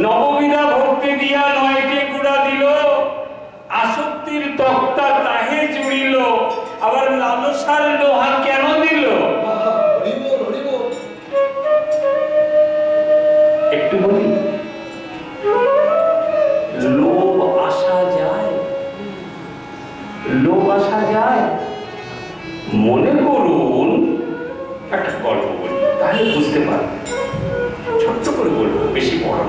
নববিধা ভক্তি দিয়া 9টি গুড়া দিল, আসক্তির তক্তা তাহে জুড়িল, আবার লালসার লোহা কেন দিল? একটু বলি, লোভ আসা যায়, লোভ আসা যায়। মনে করুন একটা গল্প বলি, তাহলে বুঝতে পারবেন। ছোট্ট করে বলবো, বেশি বড়।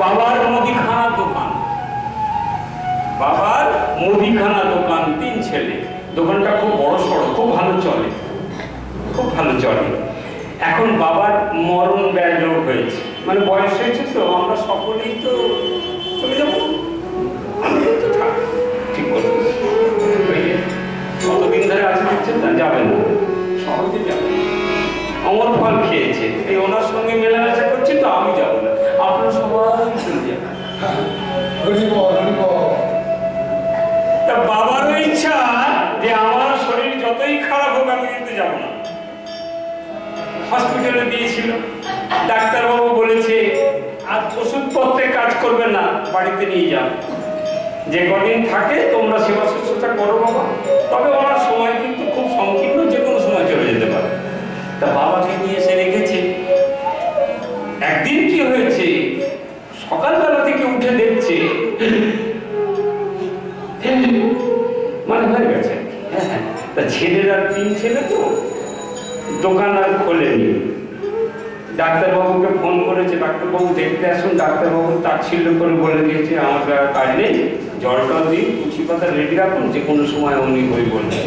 বাবার মুদিখানা দোকান, বাবার মুদিখানা দোকান, 3 ছেলে। দোকানটা খুব বড় সড়ো, খুব ভালো চলে, খুব ভালো চলে। এখন বাবার মরণ ব্যাঘ্র হয়েছে, মানে বয়স হয়েছে, তো আমরা সকলেই তো চলে যাবো, আমি তো থাকবো। ঠিক বলবো, কতদিন ধরে আছে দেখছেন না, যাবেন না, সহজে যাবেন। অমর ফল খেয়েছে, এই ওনার সঙ্গে মেলামেশা করছি, তো আমি যাবো না, আপনারা সবাই চলে যাবেন। তা বাবারও ইচ্ছা যে আমার শরীর যতই খারাপ হোক আমি কিন্তু যাবো না। হসপিটালে দিয়েছিল, ডাক্তারবাবু বলেছে আর ওষুধপত্রে কাজ করবে না, বাড়িতে নিয়ে যাও, যে কদিন থাকে তোমরা সেবা শুশ্রূষা করো বাবা। তবে ওনার সময় কিন্তু খুব সংকীর্ণ, যে কোনো সময় চলে যেতে পারে। তা বাবাকে নিয়ে এসে রেখেছে। একদিন কি হয়েছে, সকালবেলা থেকে উঠে দেখছে মানে হয়ে গেছে। তা ছেলেরা 3 ছেলে, তো দোকান আর খোলেনি। ডাক্তারবাবুকে ফোন করেছে, ডাক্তারবাবু দেখতে আসুন। ডাক্তারবাবু তাচ্ছিল্য করে বলে দিয়েছে আমার কাজ নেই, জলটা দিন, তুলসী পাতা রেডি রাখুন, যে কোনো সময় উনি বই বলবেন।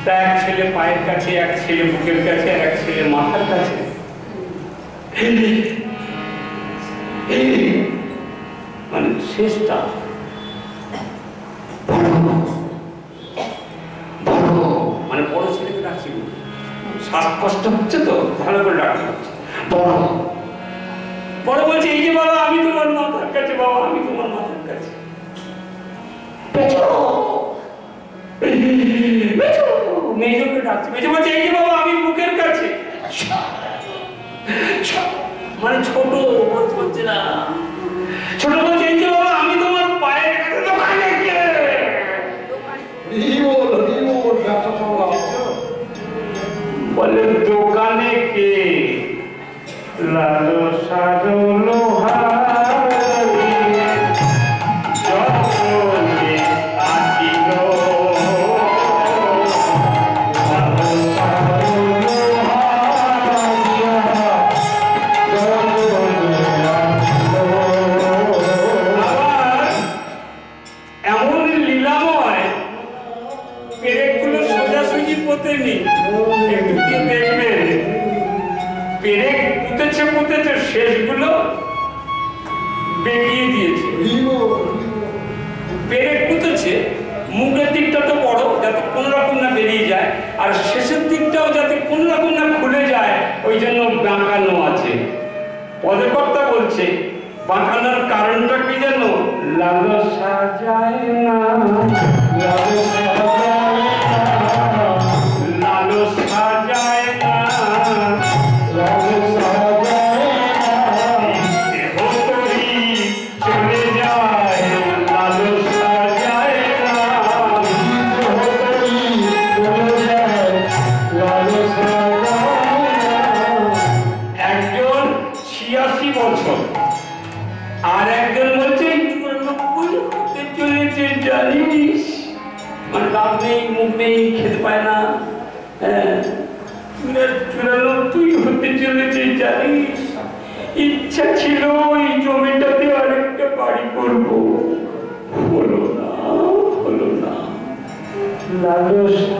তা এক ছেলে পায়ের কাছে, এক ছেলে বুকের কাছে, আর এক ছেলে মাথার কাছে। মানে শেষটা মানে বড় ছেলেকে ডাকছি, শ্বাসকষ্ট হচ্ছে, তো ভালো করে ডাকতে হচ্ছে। বড় বলছে, এই যে বাবা আমি তোমার মাথার কাছে, বাবা আমি তোমার মাথার কাছে। মেজোকে ডাকছে, মেজো বলছে, এই যে বাবা আমি বুকের কাছে। মানে ছোট বলছে না, ছোট বলছে, এই যে বাবা আমি তোমার পায়ের কাছে। দোকানে কে? বলে দোকানে কে? লালো সারো লোহা শেষগুলো বেরিয়ে দিয়েছে। পেরেক পুঁতেছে, মুখের দিকটা তো বড়, যাতে কোন রকম না বেরিয়ে যায়, আর শেষের দিকটাও যাতে কোন রকম না খুলে যায়, ওই জন্য বাঁকানো আছে। পদকর্তা বলছে বাঁকানোর কারণটা কি জানো? লালসা যায় না, লালসা যায় না, আর একজন বলছে 90 হতে চলেছে জানিস, মানে দাঁত নেই, মুখ নেই, খেতে পায় না, 94 হতে চলেছে জানিস। ইচ্ছা ছিল এই জমিটাতে আরেকটা বাড়ি করবো, হলো না, হলো না। লালসা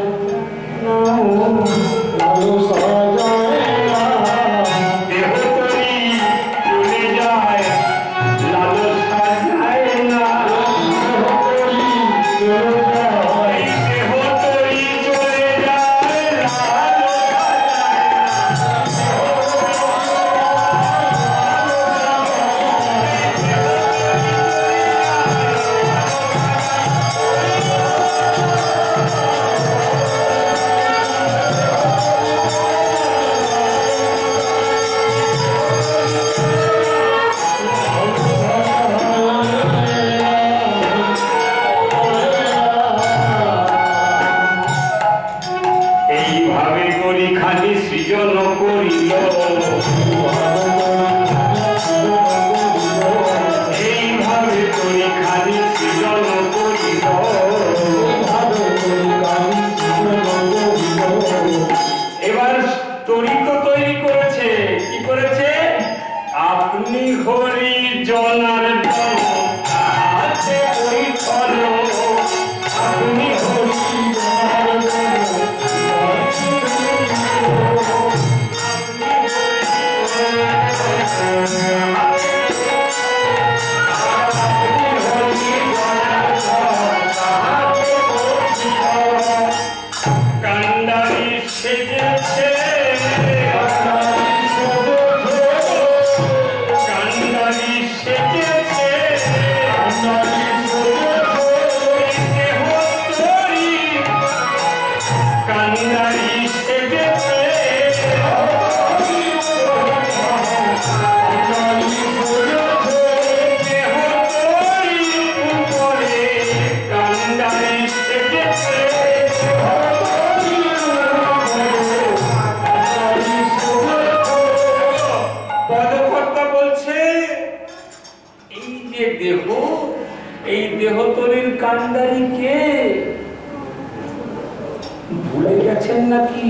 ভুলে গেছেন নাকি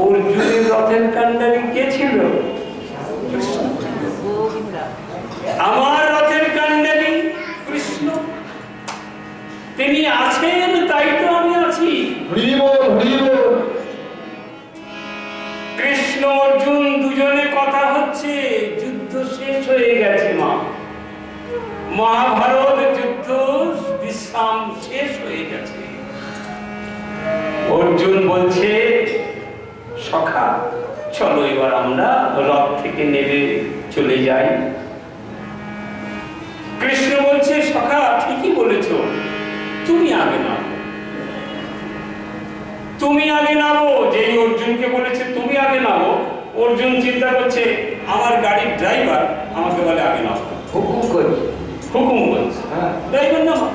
অর্জুনের রথের কান্ডারি কে ছিল? আমার রথের কান্ডারি কৃষ্ণ। তিনি আছেন, তাই তো আমি আছি। কৃষ্ণ অর্জুন দুজনে কথা হচ্ছে, যুদ্ধ শেষ হয়ে গেছে মা। মহাভারত যুদ্ধ বিশ্রাম শেষ হয়ে গেছে। অর্জুন বলছে, সখা চলো এবার আমরা রথ থেকে নেমে চলে যাই। কৃষ্ণ বলছে, সখা ঠিকই বলেছ, তুমি আগে নামো, তুমি আগে নামো। যেই অর্জুনকে বলেছে তুমি আগে নামো, অর্জুন চিন্তা করছে আমার গাড়ির ড্রাইভার আমাকে বলে আগে নামো, হুকুম করছে, হুকুম করছে ড্রাইভার নামো।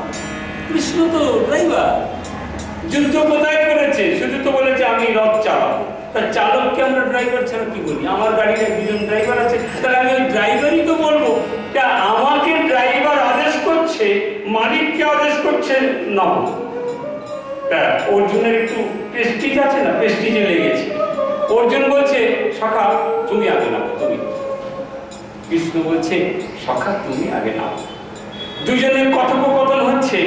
কৃষ্ণ তো ড্রাইভার, যুদ্ধ কোথায় করেছে? শুধু তো বলেছে আমি রথ চালাবো। তার চালককে আমরা ড্রাইভার ছাড়া কি বলি? আমার গাড়িতে দুজন ড্রাইভার আছে, তাহলে আমি ওই ড্রাইভারই তো বলবো। আমাকে ড্রাইভার আদেশ করছে, মালিককে আদেশ করছে না। অর্জুনের একটু প্রেস্টিজ আছে না, প্রেস্টিজে লেগেছে। অর্জুন বলছে, সখা তুমি আগে নাও, তুমি। কৃষ্ণ বলছে, সখা তুমি আগে নাও। দুজনের কথোপকথন হচ্ছে।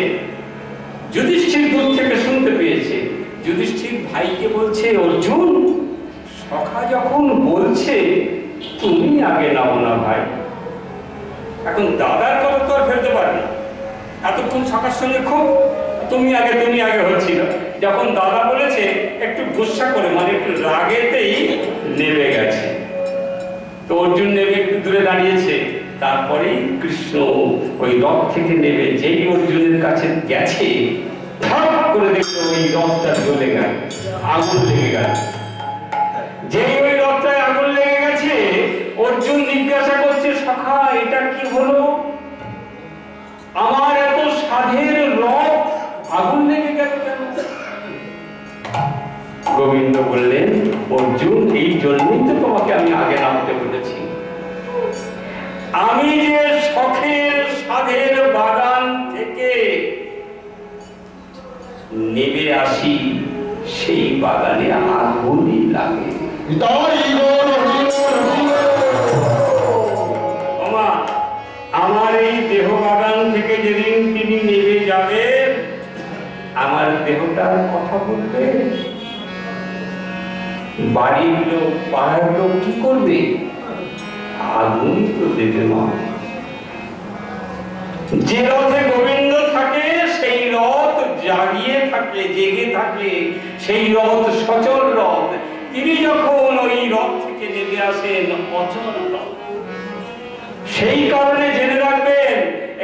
যুধিষ্ঠির দূর থেকে শুনতে পেয়েছে। যুধিষ্ঠির ভাইকে বলছে, অর্জুন সখা যখন বলছে তুমি আগে নাও না ভাই। এখন দাদার কথা তো আর ফেলতে পারে না। এতক্ষণ সখার সঙ্গে খুব তুমি আগে হচ্ছিল। যখন দাদা বলেছে একটু গুসা করে, মানে একটু রাগেতেই নেমে গেছে। তো অর্জুন নেমে একটু দূরে দাঁড়িয়েছে। তারপরেই কৃষ্ণ ওই রথ থেকে নেমে যেই অর্জুনের কাছে গেছে, ঠাপ করে দেখলো ওই রথটা জ্বলে গেল, আগুন লেগে গেল। যেই ওই রথটায় আগুন লেগে গেছে, অর্জুন জিজ্ঞাসা করছে, সখা এটা কি হলো? আমার এত সাধের রথ আগুন লেগে গেল কেন? গোবিন্দ বললেন, অর্জুন এই জন্যই তো তোমাকে আমি আগে নামতে বলেছি। আমি যে শখের সাধের বাগান থেকে নেমে আসি, সেই বাগানে আগুনই লাগে। আমার এই দেহ বাগান থেকে যেদিন তিনি নেমে যাবেন, আমার দেহটার কথা বলবে, বাড়ির লোক পাড়ার লোক কি করবে? আগুনই তো দেবে না। যে রথে গোবিন্দ থাকে সেই রথ জাগিয়ে থাকে, জেগে থাকে, সেই রথ সচল রথ। তিনি যখন ওই রথ থেকে নেমে আসেন, অচল রথ। সেই কারণে জেনে রাখবেন,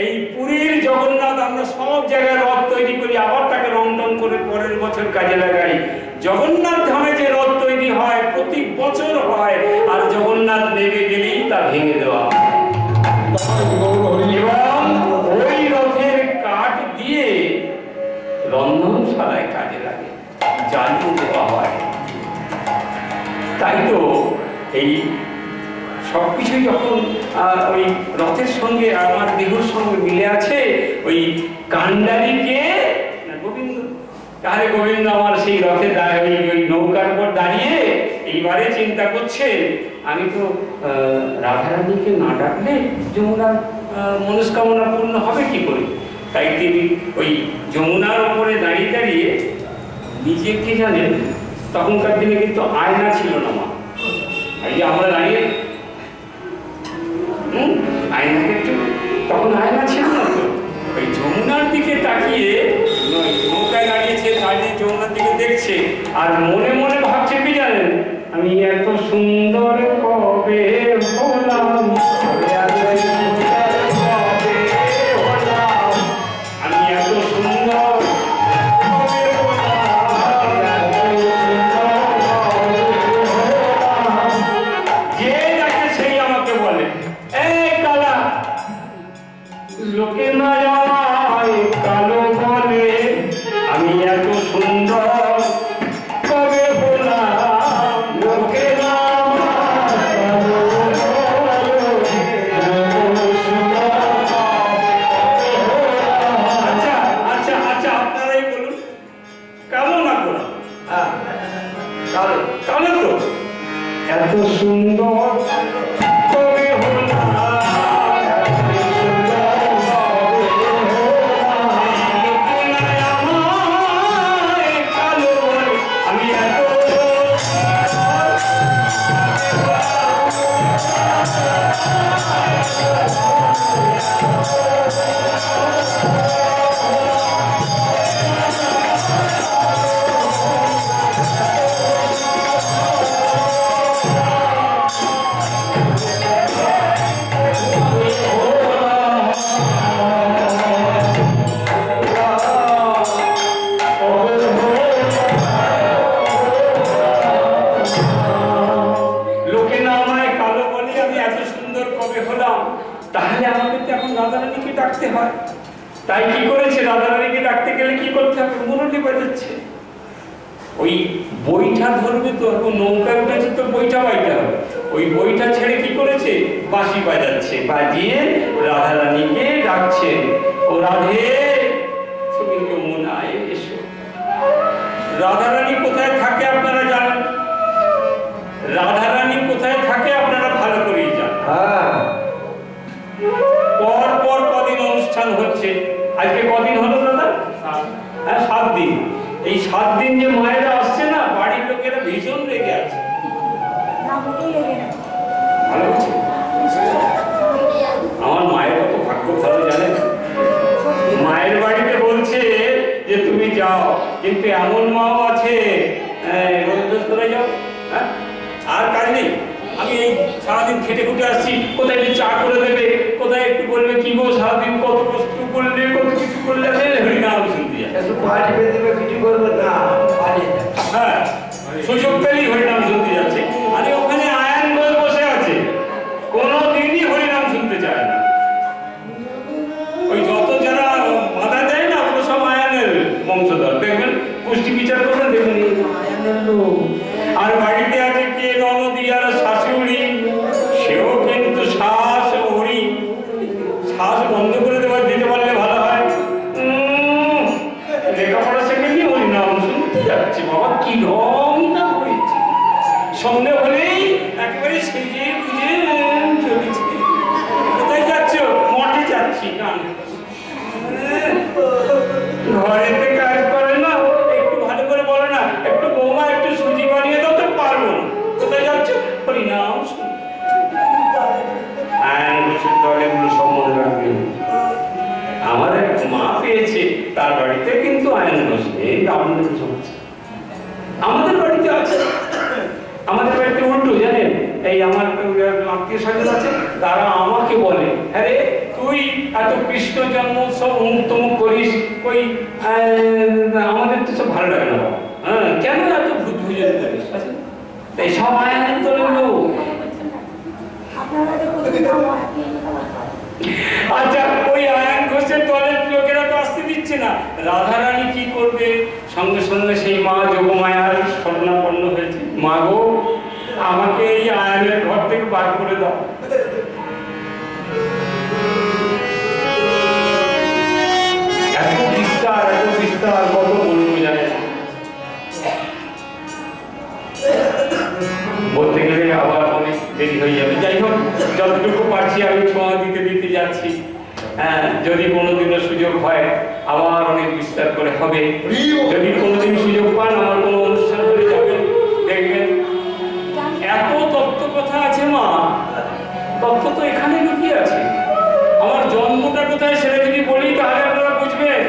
এই পুরীর জগন্নাথ আমরা সব জায়গায় রথ তৈরি করি, আবার তাকে রং টং করে পরের বছর কাজে লাগাই। জগন্নাথ ধামে যে রথ তৈরি হয় প্রতি বছর হয়, আর জগন্নাথ নেমে গেলেই তা ভেঙে দেওয়া হয়। এবং ওই রথের কাঠ দিয়ে রন্ধনশালায় কাজে লাগে, জ্বালিয়ে দেওয়া হয়। তাই তো এই সবকিছু যখন ওই রথের সঙ্গে আমার দেহর সঙ্গে মিলে আছে, ওই কান্ডারিকে গোবিন্দ। তাহলে গোবিন্দ আমার সেই রথে ওই নৌকার উপর দাঁড়িয়ে এইবারে চিন্তা করছে, আমি তো রাধারানীকে না ডাকলে যমুনার মনস্কামনা পূর্ণ হবে কি করে? তাই তিনি ওই যমুনার উপরে দাঁড়িয়ে দাঁড়িয়ে নিজেকে, জানেন তখনকার দিনে কিন্তু আয়না ছিল না মা, এই যে আমরা দাঁড়িয়ে আয়নাকে একটু, তখন আয়না ছিল না তো, ওই যমুনার দিকে তাকিয়ে নৌকায় দাঁড়িয়েছে, দাঁড়িয়ে যমুনার দিকে দেখছে, আর মনে মনে ভাবছে কি জানেন, আমি এত সুন্দর কবে হলাম, আমি এত সুন্দর লোকে না কালো বলে, আমি এত সুন্দর কবে হলাম, লোকে না এত সুন্দর কবে হলাম, আমি এত তাহলে আমাকে তো এখন রাধারানীকে ডাকতে হয়। তাই কি করেছে, রাধারানীকে ডাকতে গেলে কি করতে হবে, মুরলি বাজাচ্ছে। ওই বইটা ধরবে তো, এখন নৌকা উঠেছে তো বইটা বাইতে হবে। ওই বইটা ছেড়ে কি করেছে, বাঁশি বাজাচ্ছে, বাজিয়ে রাধারানীকে ডাকছে, ও রাধে তুমি যমুনায় এসো। রাধারানী কোথায় থাকে আপনারা জানেন? রাধারানী কোথায় থাকে আপনারা ভালো করেই জানেন। পর পর কদিন অনুষ্ঠান হচ্ছে, আজকে কদিন হলো দাদা? হ্যাঁ, 7 দিন। এই 7 দিন যে মায়েরা আসছে না, বাড়ির লোকেরা ভীষণ রেগে আছে। ভালো হচ্ছে, আমার মায়ের কত ভাগ্য ভালো জানেন। মায়ের বাড়িতে বলছে যে তুমি যাও, কিন্তু এমন মাও আছে রোজ করে যাও, হ্যাঁ আর কাজ নেই, আমি এই সারাদিন খেটে খুটে আসছি, কোথায় একটু চা করে দেবে, কোথায় একটু বলবে কি গো সারাদিন কত কষ্ট করলে, কত কিছু করলে, হরিনাম শুনতে যায়। হ্যাঁ, সুযোগ পেলেই হরিনাম শুনতে যাচ্ছে। আরে ওখানে আয়ান বসে আছে, কোনোদিনই হরিনাম শুনতে চায় না। ওই যত যারা বাধা দেয় না, ওগুলো সব আয়ানের বংশধর। দেখবেন, পুষ্টি বিচার করবেন, দেখবেন আয়ানের লোক। আর বাড়িতে আছে কে, ননদি আর শাশুড়ি, সেও কিন্তু শ্বাস হরি, শ্বাস বন্ধ করে দিতে পারলে ভালো হয়। লেখাপড়া শেখেনি, ওই নাম শুনতে যাচ্ছে। বাবা কি রং না হয়েছে, সন্দেহ হলেই একেবারে সেজে বুঝে চলেছে। কোথায় যাচ্ছ? মঠে যাচ্ছি। ঘরেতে কাজ করে না, একটু ভালো করে বলে না, একটু বৌমা একটু সুজি বানিয়ে দাও, তো পারবো না। কোথায় যাচ্ছ? হরিনাম শুনতে। এগুলো সব মনে রাখবেন। আমার এক মা পেয়েছে, তার বাড়িতে কিন্তু আয়ন বসে, এই আমাদের সমস্যা আমাদের বাড়িতে আছে। আমাদের বাড়িতে উল্টো জানেন, এই আমার আত্মীয় স্বজন আছে, তারা আমাকে বলে, হ্যাঁ রে তুই এত কৃষ্ণ জন্মোৎসব অমুক তমুক করিস, কই আমাদের তো সব ভালো লাগে না। হ্যাঁ, কেন এত ভূত ভুজন করিস? তাই সব আয়নের তোলেন লোক। আচ্ছা, ওই আয়ন ঘোষের দলের লোকেরা তো আসতে দিচ্ছে না। রাধারানী কি করবে? সঙ্গে সঙ্গে সেই মা যোগমায়ার স্বর্ণাপন্ন হয়েছে, মা গো আমাকে এই আয়নের ঘর থেকে বার করে দাও। এত বিস্তার, এত বিস্তার, কত বলবো জানে না। বলতে গেলে আবার অনেক দেরি হয়ে যাবে। যাই হোক, যতটুকু পারছি আমি ছোঁয়া দিতে দিতে যাচ্ছি। হ্যাঁ, যদি কোনোদিনও সুযোগ হয় আবার অনেক বিস্তার করে হবে। যদি কোনোদিন সুযোগ পান, আমার কোনো অনুষ্ঠান করে যাবেন, দেখবেন এত তত্ত্ব কথা আছে। মা, তত্ত্ব তো এখানে লুকিয়ে আছে। আমার জন্মটা কোথায় সেটা যদি বলি, তাহলে আপনারা বুঝবেন।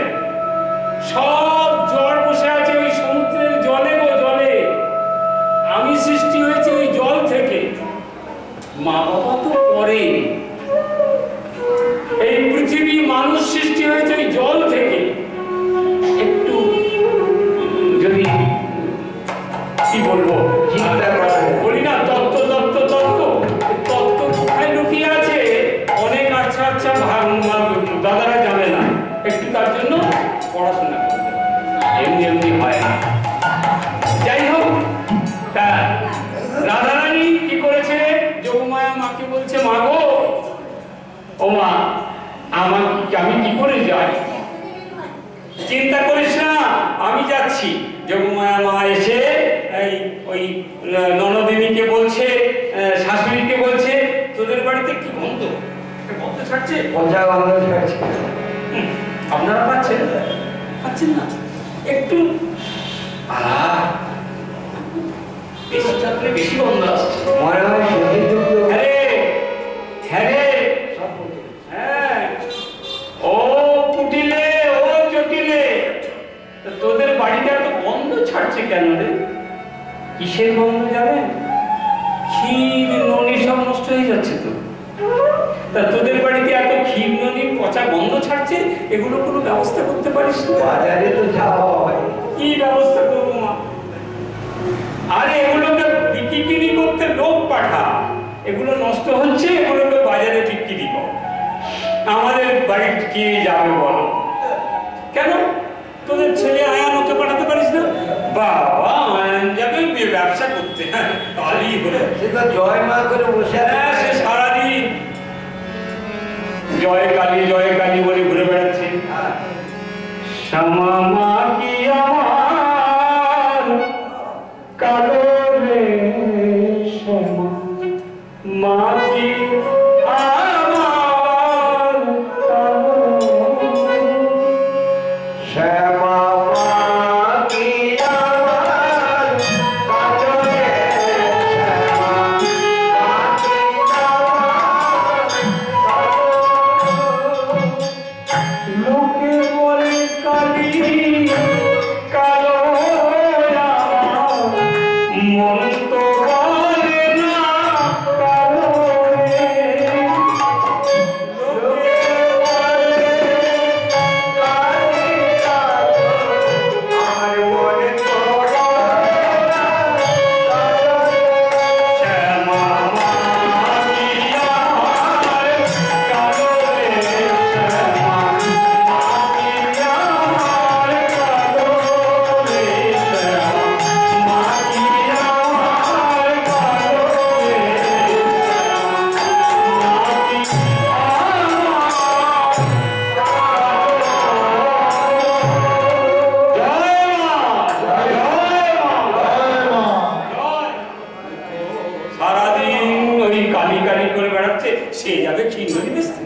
সব জ্বর বসে আছে ওই সমুদ্রের জলে, গো জলে। আমি সৃষ্টি হয়েছে ওই জল থেকে। মা বাবা তো পরে, এই পৃথিবী মানুষ সৃষ্টি হয়েছে ওই জল থেকে। একটু যদি কি বলবো, বলি না তত্ত্ব তত্ত্ব তত্ত্ব তত্ত্ব কোথায় লুকিয়ে আছে, অনেক আচ্ছা আচ্ছা দাদারা জানে না। একটু তার জন্য পড়াশোনা করতে, এমনি এমনি হয় না। যাই হোক, তা রাধারানী কি করেছে, যোগমায়া মাকে বলছে, মা গো, ও মা, আমি কি করে যাই? চিন্তা করিস না, আমি যাচ্ছি। যোগমায়া মা এসে ওই ননদিনীকে বলছে, ছাড়ছে? পচা গন্ধ ছাড়ছে। আপনারা পাচ্ছেন? পাচ্ছেন না? একটু বেশি থাকলে বেশি গন্ধ আসছে। মনে হয় ও কুটিলে, ও চটিলে, তোদের বাড়িতে এত গন্ধ ছাড়ছে কেন রে? কিসের গন্ধ জানেন? ক্ষীর ননি সব নষ্ট হয়ে যাচ্ছে তো। তা তোদের বাড়িতে এত ক্ষীর ননি পচা গন্ধ ছাড়ছে, এগুলো কোনো ব্যবস্থা করতে পারিস না? বাজারে তো যাওয়া হয়। কি ব্যবস্থা করবো মা? আরে এগুলোকে বিক্রি করতে লোক পাঠা। এগুলো নষ্ট হচ্ছে, এগুলোকে বাজারে বিক্রি কর। আমাদের বাড়ির কে যাবে বলো? কেন তোদের ছেলে আয়ান ওকে পাঠাতে পারিস না? বাবা আয়ান যাবে ব্যবসা করতে, তাহলেই হলো। সে তো জয় মা করে বসে আছে। সে সারাদিন জয় কালী বলে ঘুরে বেড়াচ্ছে। শ্যামা মা কি আমার কালো রে, শ্যামা মা কি আমার কালো, শ্যামা মা কি আমার কালো রে, শ্যামা মা কি আমার কালো। লোকে বলে কালী কালো, মন তো বলে না কালো রে। লোকে বলে কালী কালো, আমার মনে তো কালো রে। শ্যামা মা কি আমার কালো রে, শ্যামা মা কি আমার কালো রে, শ্যামা মা কি আমার কালো রে, সারাদিন ওই কালি কালি করে বেড়াচ্ছে, সে যাবে খিন্ডি বেচতে।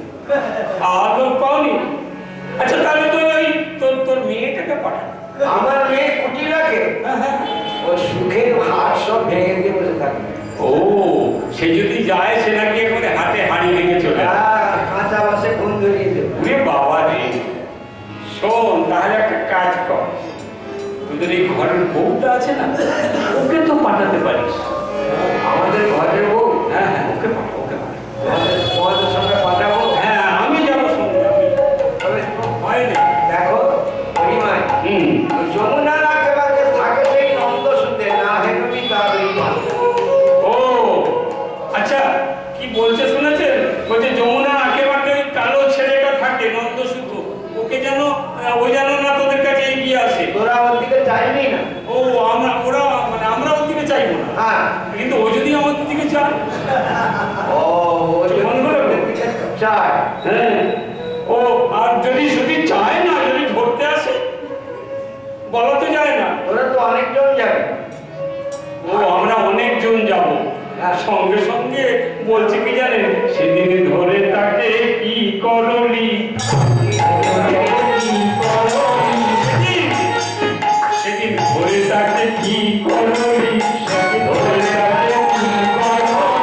আর লোক পাওনি? আচ্ছা তাহলে তো ওই তোর মেয়েটাকে পাঠা। আমার মেয়ে কুটিলাকে ও সুখের হাট সব ভেঙে দিয়ে বসে থাকবে। ও সে যদি যায়, সে নাকি একেবারে হাতে হাড়ি লেগে চলে যায়। কাঁচা বাসে ঘুম ধরিয়ে দেবে। ওরে বাবা রে, শোন তাহলে একটা কাজ কর, তোদের এই ঘরের বউটা আছে না, ওকে তো পাঠাতে পারিস। আমাদের ঘরের বউ, হ্যাঁ হ্যাঁ, ওকে পাঠা, ওকে পাঠা। তোমাদের সঙ্গে পাঠাবো। হ্যাঁ আমি যাবো সঙ্গে, আমি তবে হয় না। দেখো পরিমায় যমুনা রাখতে পারতে থাকে সেই নন্দ শুতে না হেনবি তার ওই পাল। ও আচ্ছা, কি বলছে শুনেছেন? বলছে যমুনা আঁকেবাঁকে ওই কালো ছেলেটা থাকে নন্দ শুধু, ওকে যেন ও যেন না তোদের কাছে এগিয়ে আসে। তোরা ওর দিকে চাইবি না। ও ওরা মানে আমরা ওর দিকে চাইবো না, হ্যাঁ, কিন্তু ও যদি আমাদের দিকে চায়। ও যদি ওর দিকে চায়, হ্যাঁ, ও আর যদি শুধু চায় না, যদি ধরতে আসে, বলা তো যায় না। ওরা তো অনেকজন যাবে। ও আমরা অনেকজন যাব। সঙ্গে সঙ্গে বলছে কি জানেন, সেদিন ধরে তাকে কি করলি, সেদিন ধরে তাকে কি করলি, ধরে তাকে কি করলি।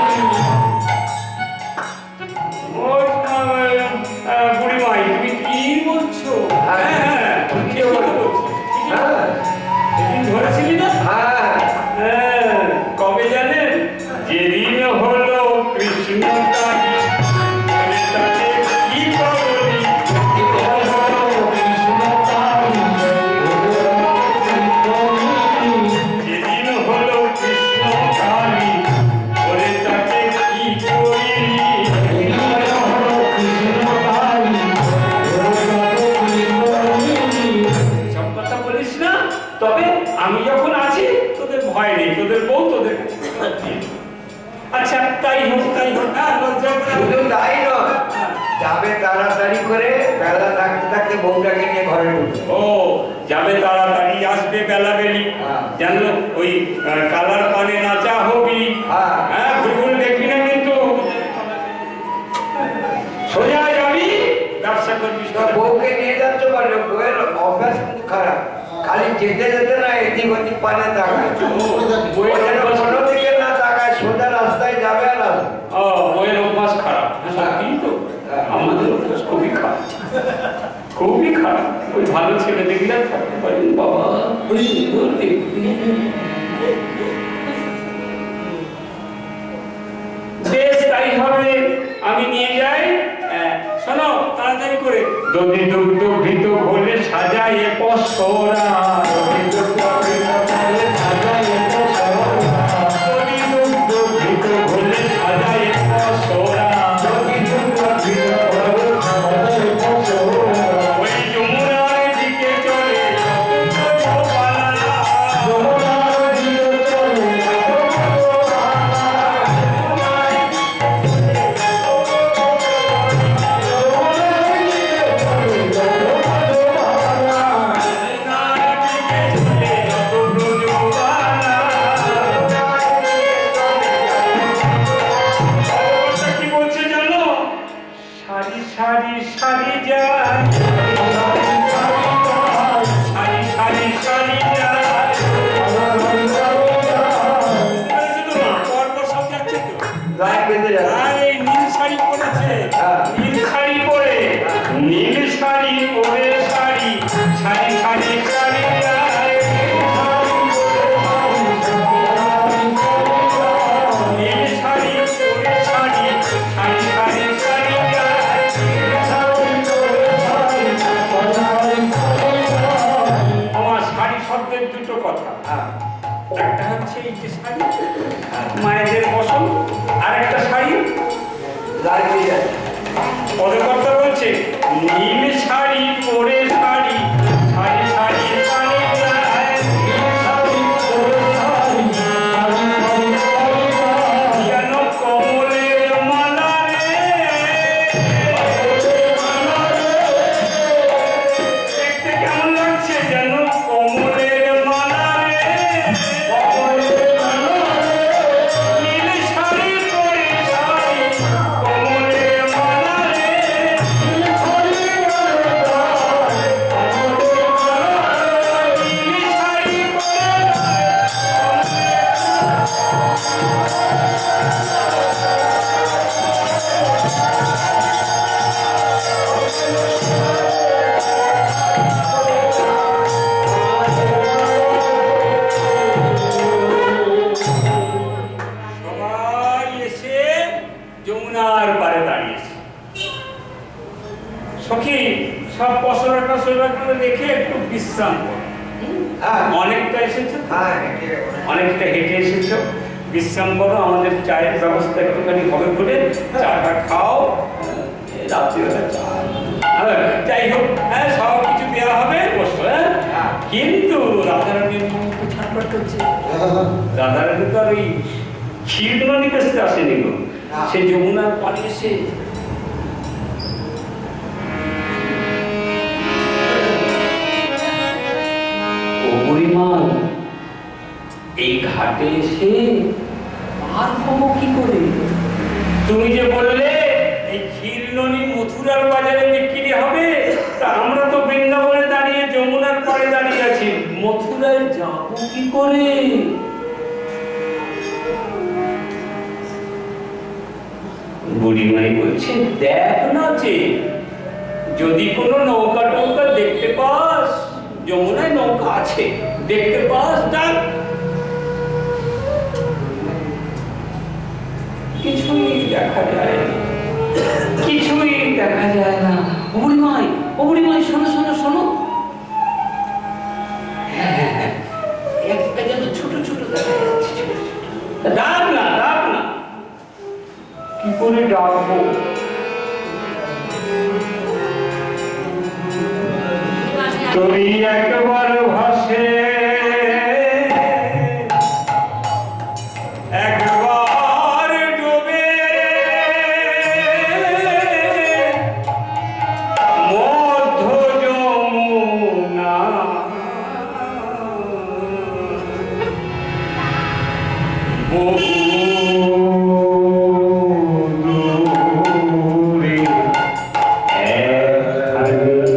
বুড়িমাই তুমি কি বলছো? হ্যাঁ হ্যাঁ ঠিকই তো বলছি। হ্যাঁ সেদিন ধরেছিলি না? হ্যাঁ, হ্যাঁ, কবে জানেন? যেদিন হলো কৃষ্ণ তাকে কি করলি, যেদিন হলো কৃষ্ণ কালী, বলে তাকে কি করলি। সব কথা বলিস না, তবে আমি যখন আছি তোদের ভয় নেই, তোদের বউ তোদের কাছে। আচ্ছা তাই হোক, তাই হোক। শুধু তাই নয়, যাবে তাড়াতাড়ি করে, বেলা থাকতে থাকতে বউটাকে নিয়ে ঘরে ঢুকবে। ও যাবে তাড়াতাড়ি, আসবে বেলা বেলি, জানলো ওই কালার পানে নাচা হবি। হ্যাঁ ভুল দেখবি না কিন্তু, সোজা বউকে নিয়ে যাচ্ছ বলে বউয়ের অভ্যাস কিন্তু খারাপ, খালি যেতে যেতে না এদিক ওদিক পানে তাকায়, কোনো দিকে না তাকায়, সোজা রাস্তায় যাবে আর আসবে। বইয়ের অভ্যাস খারাপ, সত্যি তো আমাদের অভ্যাস খুবই খারাপ, খুবই খারাপ। ওই ভালো ছেলে দেখলে থাকতে পারেন বাবা। বেশ তাই হবে, আমি নিয়ে যাই। শোনো তাড়াতাড়ি করে, দধি দুগ্ধ ঘৃত ঘোলে সাজায়ে পসরা, দধি দুগ্ধ ঘৃত ঘোলে সাজায়ে পসরা, দধি দুগ্ধ ঘৃত ঘোলে সাজায়ে পসরা, দধি দুগ্ধ ঘৃত ঘোলে সাজায়ে পসরা। ওই যমুনার দিকে চলে যমুনার দিকে চলে সারি সারি যায়, সারি সারি সারি যায়। পরপর সব যাচ্ছে তো, লাইন বেঁধে যাবে। আর এই নীল শাড়ি পরেছে, নীল শাড়ি পরে, নীল শাড়ি পরে শাড়ি, সারি সারি সারি যায়। নীল শাড়ি পরে শাড়ি, সারি সারি সারি যায়। আমার শাড়ি শব্দের দুটো কথা, একটা হচ্ছে এই যে শাড়ি মায়েদের পছন্দ, আর একটা শাড়ি লাইন বেঁধে যাবে। পদকর্তা বলছে নীল শাড়ি পরে শাড়ি, শাড়ি শাড়ি শাড়ি যায়। যেন কমলের মালা রে, দেখতে কেমন লাগছে, যেন কমলের মালা রে, নীল শাড়ি পরে শাড়ি, কমলের মালা রে, নীল শাড়ি সবাই এসে যমুনার পারে দাঁড়িয়েছে। সখী সব পসরা টসরা করে রেখে একটু বিশ্রাম করো। হ্যাঁ অনেকটা এসেছো, হ্যাঁ অনেকটা হেঁটে এসেছো, বিশ্রাম করো। আমাদের চায়ের ব্যবস্থা একটুখানি হবে বলে চাটা খাও, রাত্রিবেলা চা। যাই হোক, হ্যাঁ সব কিছু দেওয়া হবে, বসো। হ্যাঁ কিন্তু রাধারানীর একটু ছাড়পাট করছে। রাধারানী তো আর ওই ক্ষীরনদী কাছে আসেনি গো, সে যমুনার পাড়ে এসে পরিমাণ এই ঘাটে এসে আর হবো কি করে? তুমি যে বললে এই ক্ষীরনদী মথুরার বাজারে বিক্রি হবে, তা আমরা তো বৃন্দাবনে দাঁড়িয়ে যমুনার পাড়ে দাঁড়িয়ে আছি, মথুরায় যাবো কি করে? বুড়িমাই বলছে দেখ না যে যদি কোনো নৌকা টৌকা দেখতে পাস, যমুনায় নৌকা আছে, দেখতে পাস ডাক। কিছুই দেখা যায় না, কিছুই দেখা যায় না। ও বুড়িমাই শোনো শোনো শোনো, একটা যেন ছোট ছোট দেখা যাচ্ছে, ডাক না ডাক না। কি করে ডাকবো? তুই একবার ভাসে, একবার ডুবে, মধ্য যমুনা বহু দূরে একখানি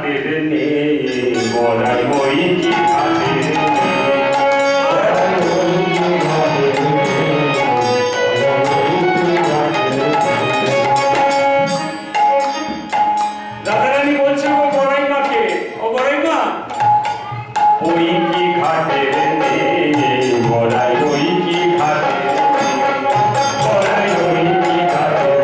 ঘাটের নেই বড়াই ওই কি ঘাটের রাধারানী বলছে ও বড়াই মাকে, ও বড়াই মা ওই কি ঘাটের নেই বড়াই ওই কি ঘাটের বড়াই ওই কি ঘাটের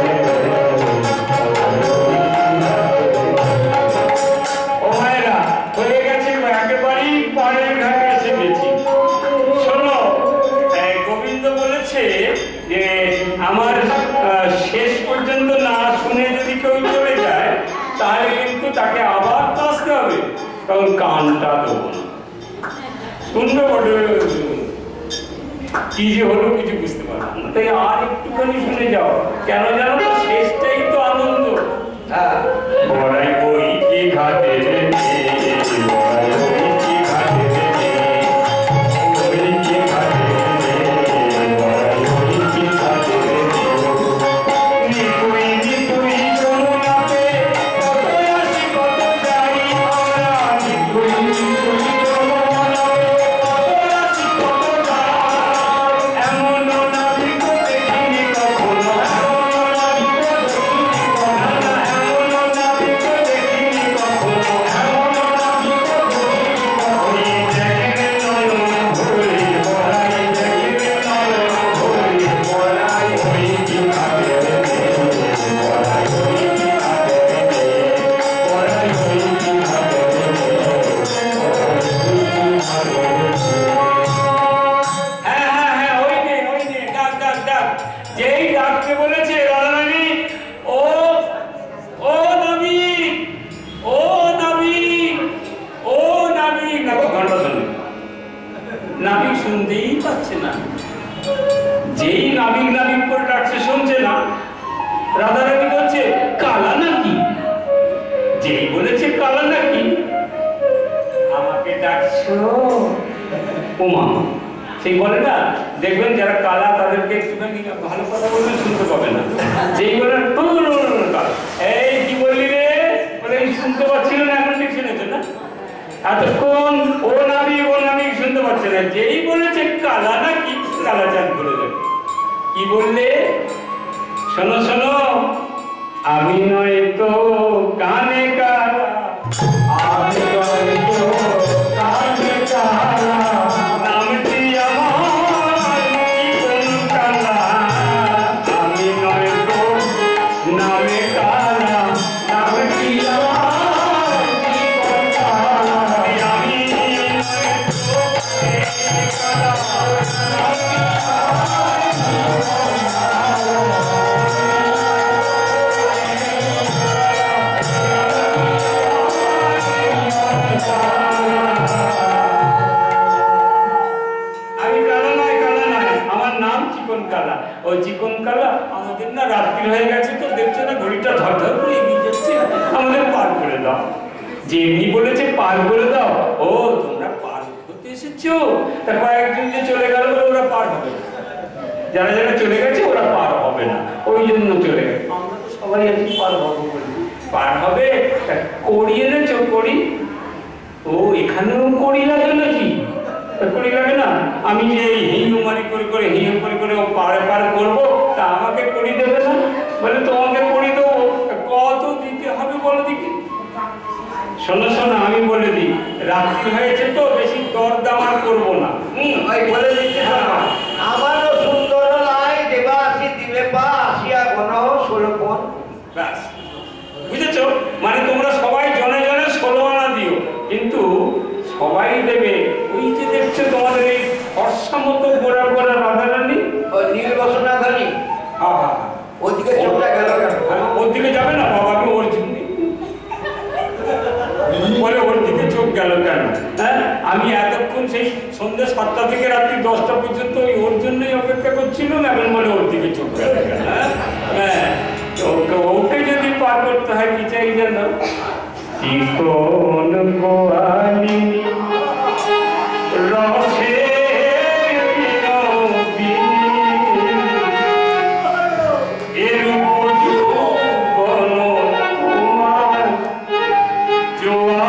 ও মায়েরা হয়ে গেছে একেবারেই পাড়ের ঘাটে এসে গেছি। শোনো, গোবিন্দ বলেছে যে আমার শেষ পর্যন্ত না শুনে যদি কেউ চলে যায় তাহলে কিন্তু তাকে আবার আসতে হবে, তখন কানটা দেবো না। শুনবে বটে কি যে হলো কিছু বুঝতে পারলাম না, তাই আর একটুখানি শুনে যাও। কেন জানো তো, শেষটাই তো আনন্দ। বড়াই ওই কি ঘাটে বড়াই ওই কি ঘাটে ওই কি ঘাটে বড়াই ওই কি ঘাটে নিপুই নিপুই যমুনাতে কত আসি কত যাই আমরা নিপুই নিপুই যমুনাতে কত আসি কত যাই এমন নাবিক দেখিনি কখনো এমন নাবিক দেখিনি কখনো এমন নাবিক দেখিনি কখনো এমন নাবিক দেখিনি কখনো দেখে নয়ন ভরে বড়াই দেখে নয়ন ভরে বড়াই ওই কি ঘাটে বড়াই ওই কি ঘাটে বড়াই ওই কি ঘাটে হ্যাঁ হ্যাঁ হ্যাঁ ওই নে ডাক ডাক ডাক। যেই ডাকতে বলেছে রাধারানী, ও ও নাবিক ও নাবিক ও নাবিক, না তো ঘন্টা শোনে, নাবিক শুনতেই পাচ্ছে না। যেই নাবিক নাবিক করে ডাকছে শুনছে না, রাধারানী বলছে কালা নাকি? যেই বলেছে কালা নাকি, আমাকে ডাকছো? ওমা, সেই বলে না, দেখবেন যারা কালা তাদেরকে একটুখানি ভালো কথা বললে শুনতে পাবে না। যেই বলে এই কি বললি রে বলে শুনতে পাচ্ছিল না, এখন ঠিক শুনেছো না? এতক্ষণ ও নাবিক শুনতে পাচ্ছে না। যেই বলেছে কালা নাকি, কালা চাঁদ বলে দেবে। কি বললে? শোনো শোনো, আমি নয় তো কানে কালা, আমি নয় তো কানে কালা, নামটি আমার জীবন কালা, আমি নয় তো নামে কালা, নামটি আমার জীবন কালা, আমি নয় তো কালা। আমি কালা নয়, কালা নয়, আমার নাম চিকন কালা। ও চিকন কালা, আমাদের না রাত্রি হয়ে গেছে তো, দেখছো না ঘড়িটা ধর ধর করে এগিয়ে যাচ্ছে, আমাদের পার করে দাও। যেমনি বলেছে পার করে দাও। ও তোমরা পার করতে এসেছো, তা কয়েকজন যে চলে গেল ওরা পার হবে না, যারা যারা চলে গেছে ওরা পার হবে না, ওই জন্য চলে গেছে। আমরা তো সবাই আছি পার হবো বলে, পার হবে। কড়ি এনেছো? কড়ি? ও এখানেও কড়ি লাগে নাকি? কড়ি লাগে না? আমি যে হিউমারি করে করে হিউ করে করে ও পারে পার করবো, তা আমাকে কড়ি দেবে না? বলে তোমাকে কড়ি দেবো, কত দিতে হবে বলো দেখি। শোনো শোনো, আমি বলে দিই, রাত্রি হয়েছে তো বেশি দরদাম আর করবো না। ওই বলে দিচ্ছি, আমারও সুন্দর লাই দেবা আসি দিলে পা আসিয়া ঘন 16 পণ। ব্যাস, বুঝেছো? মানে তোমরা সবাই জনে জনে 16 আনা দিও, কিন্তু সবাই দেবে। ওই যে দেখছো তোমাদের এই ফর্সা মতো গোড়া গোড়া রাধারানী, ওই নীলবসনা ধনী, আহা, ওদিকে চোখটা গেল কেন? ওর দিকে যাবে না বাবা, আমি ওর জন্য বলে ওর দিকে চোখ গেল কেন? হ্যাঁ, আমি এতক্ষণ সেই সন্ধ্যা 7টা থেকে রাত্রি 10টা পর্যন্ত ওর জন্যই অপেক্ষা করছিলাম, এখন বলে ওর দিকে চোখ গেল কেন? হ্যাঁ, ওকে যদি পার করতে হয় কি চাই জানো? চিকন গোয়ালি রসে এর উপযুক্ত তোমার জোয়া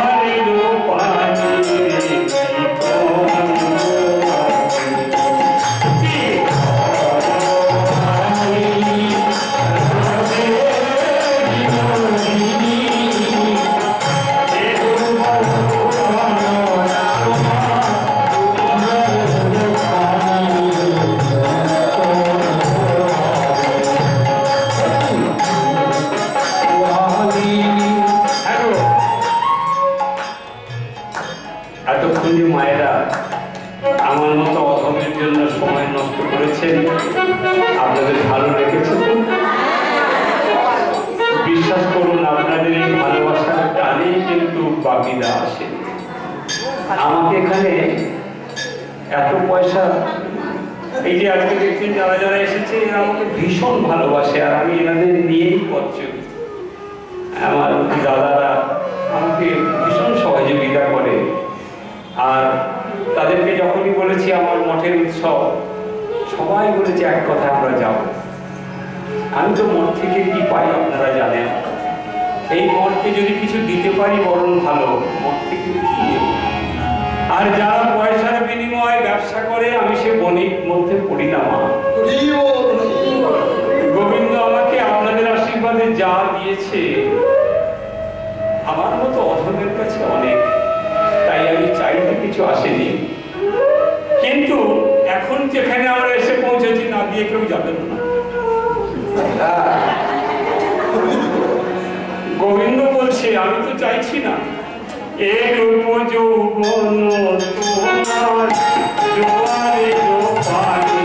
আমাকে এখানে এত পয়সা, এই যে আজকে দেখছেন যারা যারা এসেছে এরা আমাকে ভীষণ ভালোবাসে, আর আমি এনাদের নিয়েই পথ চলি। আমার দাদারা আমাকে ভীষণ সহযোগিতা করে, আর তাদেরকে যখনই বলেছি আমার মঠের উৎসব, সবাই বলেছে এক কথা আমরা যাব। আমি তো মঠ থেকে কি পাই আপনারা জানেন, এই মঠকে যদি কিছু দিতে পারি বরং ভালো, মঠ থেকে কি দেব? আর যারা পয়সার বিনিময়ে ব্যবসা করে আমি সে বণিক মধ্যে পড়ি না মা। গোবিন্দ আমাকে আপনাদের আশীর্বাদে যা দিয়েছে আমার মতো অধমের কাছে অনেক, তাই আমি চাইতে কিছু আসেনি। কিন্তু এখন যেখানে আমরা এসে পৌঁছেছি না দিয়ে কেউ যাবেন না। গোবিন্দ বলছে আমি তো চাইছি না, এর যৌবন তোমার জোয়ারে জোপানে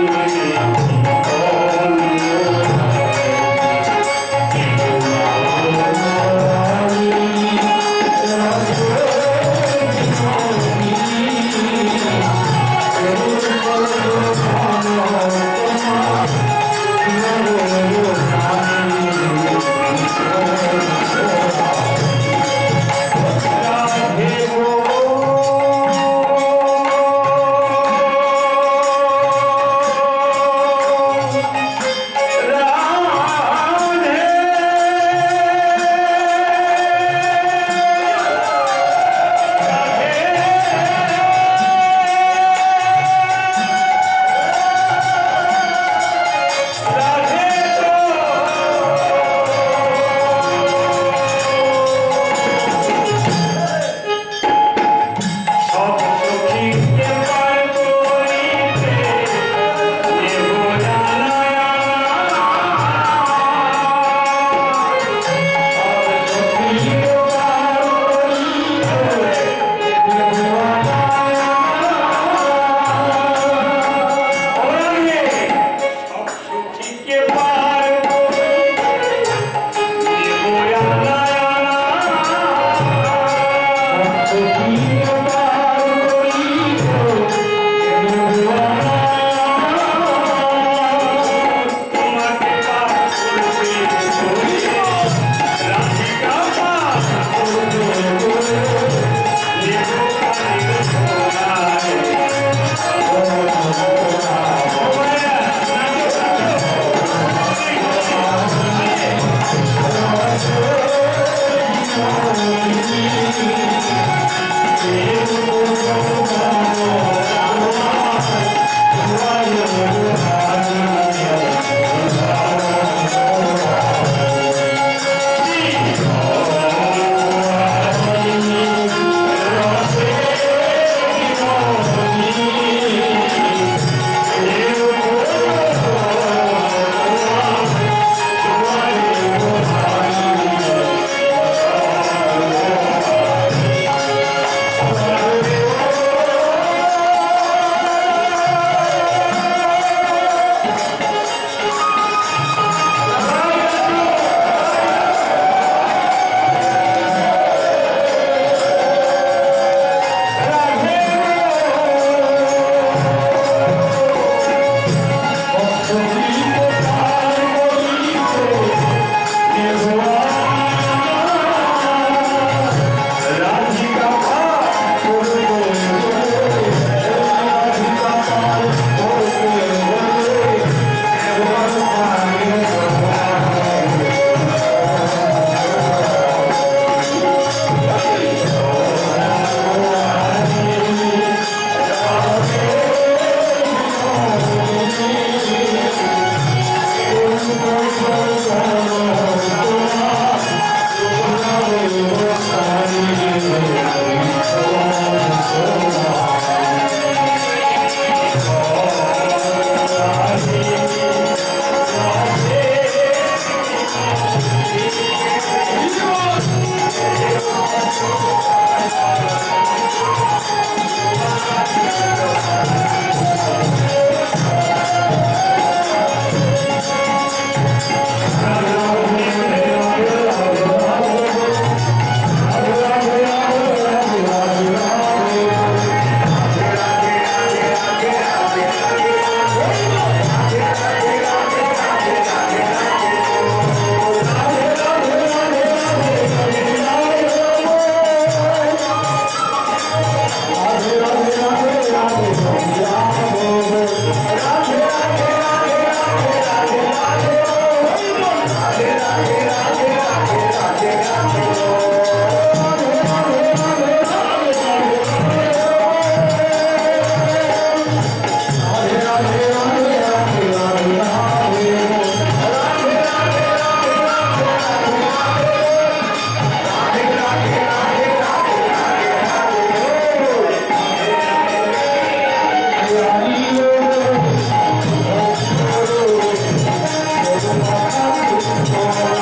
Oh